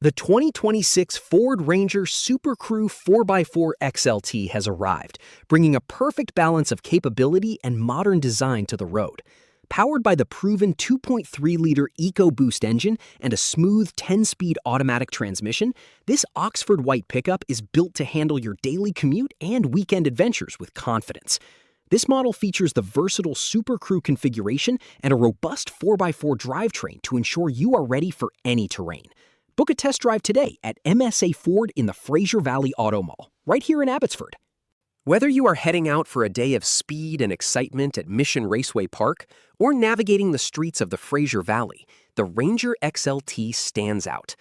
The 2026 Ford Ranger SuperCrew 4x4 XLT has arrived, bringing a perfect balance of capability and modern design to the road. Powered by the proven 2.3-liter EcoBoost engine and a smooth 10-speed automatic transmission, this Oxford white pickup is built to handle your daily commute and weekend adventures with confidence. This model features the versatile SuperCrew configuration and a robust 4x4 drivetrain to ensure you are ready for any terrain. Book a test drive today at MSA Ford in the Fraser Valley Auto Mall, right here in Abbotsford. Whether you are heading out for a day of speed and excitement at Mission Raceway Park or navigating the streets of the Fraser Valley, the Ranger XLT stands out.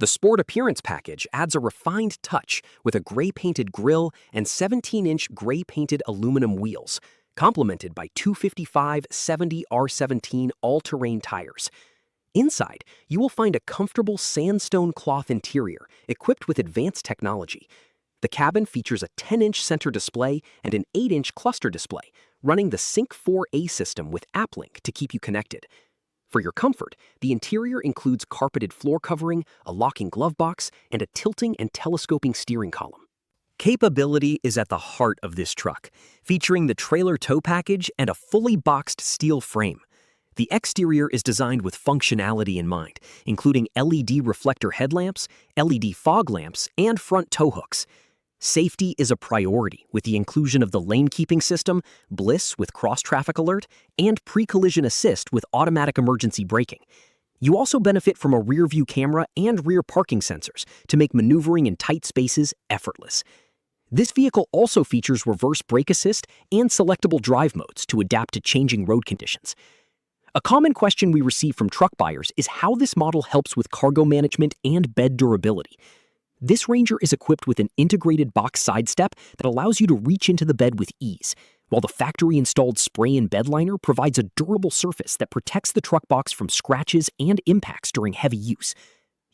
The Sport Appearance Package adds a refined touch with a gray-painted grille and 17-inch gray-painted aluminum wheels, complemented by 255/70 R17 all-terrain tires. Inside, you will find a comfortable Sandstone Cloth interior equipped with advanced technology. The cabin features a 10-inch center display and an 8-inch cluster display, running the Sync 4A system with AppLink to keep you connected. For your comfort, the interior includes carpeted floor covering, a locking glove box, and a tilting and telescoping steering column. Capability is at the heart of this truck, featuring the trailer tow package and a fully boxed steel frame. The exterior is designed with functionality in mind, including LED reflector headlamps, LED fog lamps, and front tow hooks. Safety is a priority with the inclusion of the lane keeping system, BLIS with cross-traffic alert, and pre-collision assist with automatic emergency braking. You also benefit from a rear-view camera and rear parking sensors to make maneuvering in tight spaces effortless. This vehicle also features reverse brake assist and selectable drive modes to adapt to changing road conditions. A common question we receive from truck buyers is how this model helps with cargo management and bed durability. This Ranger is equipped with an integrated box side step that allows you to reach into the bed with ease, while the factory-installed spray-in Bedliner provides a durable surface that protects the truck box from scratches and impacts during heavy use.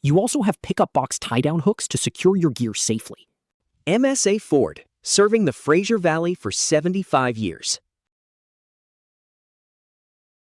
You also have pickup box tie-down hooks to secure your gear safely. MSA Ford, serving the Fraser Valley for 75 years.